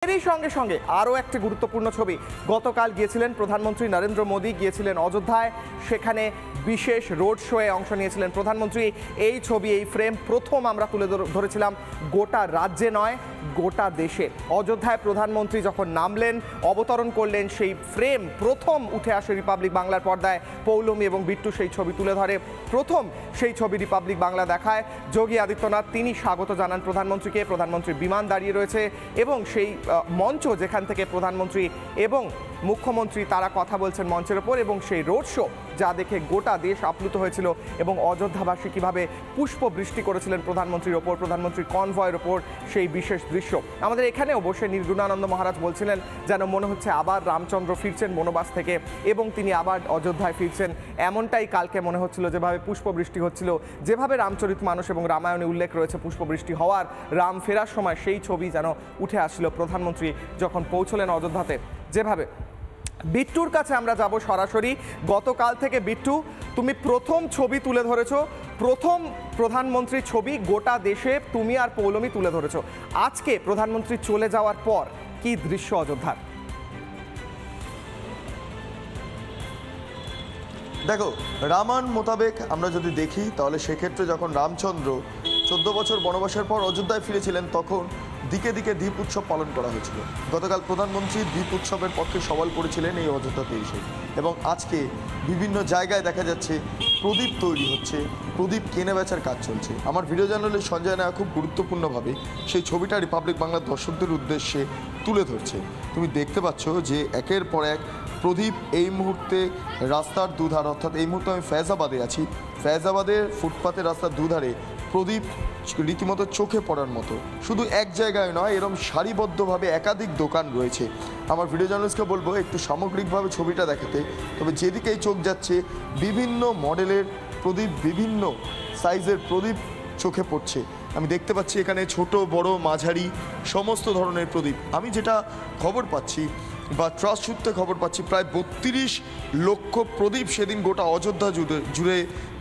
এরই সঙ্গে সঙ্গে আরও একটি গুরুত্বপূর্ণ ছবি। গতকাল গিয়েছিলেন প্রধানমন্ত্রী নরেন্দ্র মোদী, গিয়েছিলেন অযোধ্যায়। সেখানে বিশেষ রোড শোয়ে অংশ নিয়েছিলেন প্রধানমন্ত্রী। এই ছবি, এই ফ্রেম প্রথম আমরা তুলে ধরেছিলাম গোটা রাজ্যে নয়, গোটা দেশে। অযোধ্যায় প্রধানমন্ত্রী যখন নামলেন, অবতরণ করলেন, সেই ফ্রেম প্রথম উঠে আসে রিপাবলিক বাংলার পর্দায়। পৌলমী এবং বিট্টু সেই ছবি তুলে ধরে। প্রথম সেই ছবি রিপাবলিক বাংলা দেখায়। যোগী আদিত্যনাথ তিনি স্বাগত জানান প্রধানমন্ত্রীকে। প্রধানমন্ত্রীর বিমান দাঁড়িয়ে রয়েছে এবং সেই মঞ্চ যেখান থেকে প্রধানমন্ত্রী এবং মুখ্যমন্ত্রী তারা কথা বলছেন মঞ্চের ওপর, এবং সেই রোড শো যা দেখে গোটা দেশ আপ্লুত হয়েছিল এবং অযোধ্যাবাসী কীভাবে পুষ্প বৃষ্টি করেছিলেন প্রধানমন্ত্রীর ওপর, প্রধানমন্ত্রীর কনভয়ের ওপর, সেই বিশেষ দৃশ্য। আমাদের এখানেও বসে নির্গুণানন্দ মহারাজ বলছিলেন যেন মনে হচ্ছে আবার রামচন্দ্র ফিরছেন বনবাস থেকে এবং তিনি আবার অযোধ্যায় ফিরছেন। এমনটাই কালকে মনে হচ্ছিল, যেভাবে পুষ্পবৃষ্টি হচ্ছিল, যেভাবে রামচরিতমানস এবং রামায়ণে উল্লেখ রয়েছে পুষ্পবৃষ্টি হওয়ার, রাম ফেরার সময় সেই ছবি যেন উঠে আসছিল প্রধানমন্ত্রী যখন পৌঁছলেন অযোধ্যাতে। যেভাবে বিট্টুর কাছে আমরা যাব সরাসরি। গতকাল থেকে বিট্টু, তুমি প্রথম ছবি তুলে ধরেছো, প্রথম প্রধানমন্ত্রীর ছবি গোটা দেশে তুমি আর পৌলমী তুলে ধরেছো। আজকে প্রধানমন্ত্রী চলে যাওয়ার পর কি দৃশ্য অযোধ্যার? দেখো, রামায়ণ মোতাবেক আমরা যদি দেখি তাহলে সেক্ষেত্রে যখন রামচন্দ্র 14 বছর বনবাসের পর অযোধ্যায় ফিরেছিলেন, তখন দিকে দিকে দ্বীপ উৎসব পালন করা হয়েছিল। গতকাল প্রধানমন্ত্রী দ্বীপ উৎসবের পক্ষে সওয়াল করেছিলেন এই অযোধ্যাতে এসে, এবং আজকে বিভিন্ন জায়গায় দেখা যাচ্ছে প্রদীপ তৈরি হচ্ছে, প্রদীপ কেনে বেচার কাজ চলছে। আমার ভিডিও জার্নালিস্ট সঞ্জয় নায়া খুব গুরুত্বপূর্ণভাবে সেই ছবিটা রিপাবলিক বাংলার দর্শকদের উদ্দেশ্যে তুলে ধরছে। তুমি দেখতে পাচ্ছ যে একের পর এক প্রদীপ এই মুহূর্তে রাস্তার দুধার, অর্থাৎ এই মুহূর্তে আমি ফৈজাবাদে আছি, ফৈজাবাদের ফুটপাতের রাস্তার দুধারে প্রদীপ রীতিমতো চোখে পড়ার মতো। শুধু এক জায়গায় নয়, এরকম সারিবদ্ধভাবে একাধিক দোকান রয়েছে। আমার ভিডিও জার্নালিস্টকে বলবো একটু সামগ্রিকভাবে ছবিটা দেখাতে। তবে যেদিকেই চোখ যাচ্ছে বিভিন্ন মডেলের প্রদীপ, বিভিন্ন সাইজের প্রদীপ চোখে পড়ছে। আমি দেখতে পাচ্ছি এখানে ছোট বড় মাঝারি সমস্ত ধরনের প্রদীপ। আমি যেটা খবর পাচ্ছি বা ট্রাস্ট সূত্রে খবর পাচ্ছি, প্রায় 32 লক্ষ প্রদীপ সেদিন গোটা অযোধ্যা জুড়ে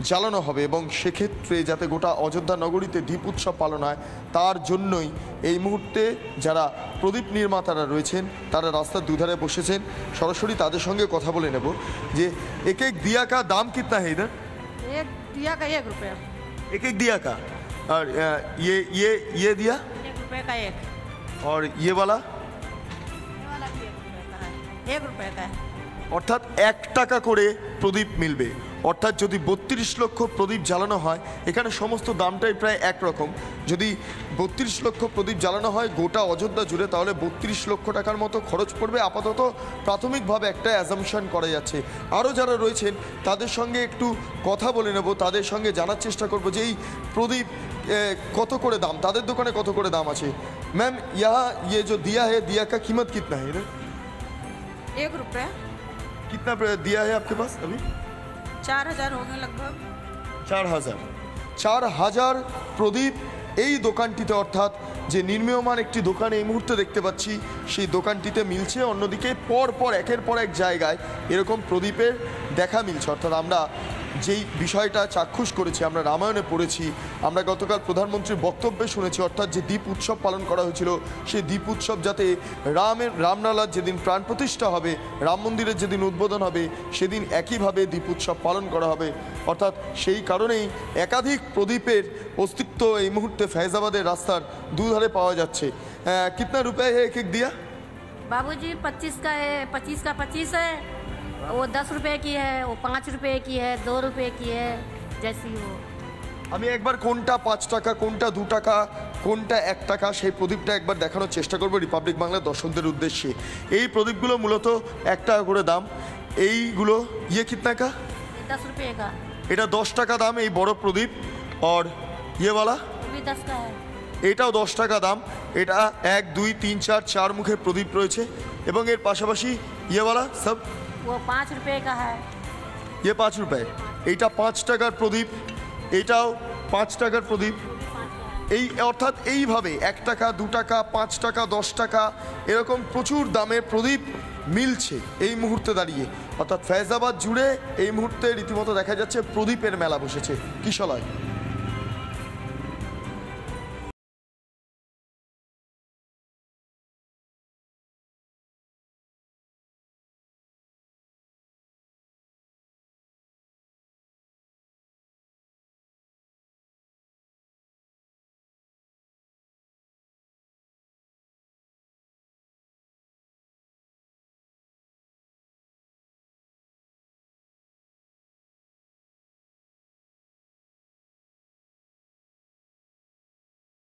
জ্বালানো হবে, এবং সেক্ষেত্রে যাতে গোটা অযোধ্যা নগরীতে দ্বীপ উৎসব পালন হয় তার জন্যই এই মুহূর্তে যারা প্রদীপ নির্মাতারা রয়েছেন তারা রাস্তার দুধারে বসেছেন। সরাসরি তাদের সঙ্গে কথা বলে নেব যে এক এক दिया का दाम कितना है इधर? एक दिया का 1 रुपया। एक एक दिया का, और ये दिया 1 रुपये का एक, और ये वाला 1 रुपये का है। অর্থাৎ 1 টাকা করে প্রদীপ মিলবে। অর্থাৎ যদি 32 লক্ষ প্রদীপ জ্বালানো হয়, এখানে সমস্ত দামটাই প্রায় একরকম। যদি 32 লক্ষ প্রদীপ জ্বালানো হয় গোটা অযোধ্যা জুড়ে, তাহলে 32 লক্ষ টাকার মতো খরচ পড়বে আপাতত প্রাথমিকভাবে একটা অ্যাজাম্পশন করা যাচ্ছে। আরও যারা রয়েছেন তাদের সঙ্গে একটু কথা বলে নেব, তাদের সঙ্গে জানার চেষ্টা করব যে এই প্রদীপ কত করে দাম, তাদের দোকানে কত করে দাম আছে। ম্যাম, ये जो दिया है, दिया का कीमत कितना है इधर? 1 रुपया। कितना दिया है आपके पास अभी? 4000 होंगे लगभग। 4000 প্রদীপ এই দোকানটিতে, অর্থাৎ যে নির্মীয়মান একটি দোকান এই মুহূর্তে দেখতে পাচ্ছি সেই দোকানটিতে মিলছে। অন্যদিকে পর একের পর এক জায়গায় এরকম প্রদীপের দেখা মিলছে। অর্থাৎ আমরা যেই বিষয়টা চাক্ষুষ করেছি, আমরা রামায়ণে পড়েছি, আমরা গতকাল প্রধানমন্ত্রীর বক্তব্যে শুনেছি, অর্থাৎ যে দ্বীপ উৎসব পালন করা হয়েছিল সেই দ্বীপ উৎসব যাতে রামলালার যেদিন প্রাণ প্রতিষ্ঠা হবে, রাম মন্দিরের যেদিন উদ্বোধন হবে সেদিন একইভাবে দ্বীপ উৎসব পালন করা হবে। অর্থাৎ সেই কারণেই একাধিক প্রদীপের অস্তিত্ব এই মুহূর্তে ফৈজাবাদের রাস্তার দুধারে পাওয়া যাচ্ছে। কিতনা রুপয়ে হে এক এক দিয়া? बाबूजी 25 का है, 25 का 25 है, वो 10 रुपये की है, वो 5 रुपये की है, 2 रुपये की है, जैसी हो। আমি একবার কোনটা 5 টাকা, কোনটা 2 টাকা, কোনটা 1 টাকা সেই প্রদীপটা একবার দেখানোর চেষ্টা করবো রিপাবলিক বাংলার দর্শকদের উদ্দেশ্যে। এই প্রদীপগুলো মূলত 1 টাকা করে দাম। এইগুলো ইয়ে কিতনা কা? 10 रुपये का। এটা 10 টাকা দাম এই বড় প্রদীপ। আর ইয়েওয়ালা वो भी 10 का है। এটাও 10 টাকা দাম। এটা 1 2 3 4 4 মুখের প্রদীপ রয়েছে, এবং এর পাশাপাশি ইয়েওয়ালা সব वो 5 रुपये का है। ইয়ে 5 রুপয়ে। এইটা 5 টাকার প্রদীপ, এটাও 5 টাকার প্রদীপ। এই অর্থাৎ এইভাবে 1 টাকা 2 টাকা 5 টাকা 10 টাকা এরকম প্রচুর দামের প্রদীপ মিলছে এই মুহূর্তে দাঁড়িয়ে। অর্থাৎ ফৈজাবাদ জুড়ে এই মুহূর্তে রীতিমতো দেখা যাচ্ছে প্রদীপের মেলা বসেছে। কিশলয়।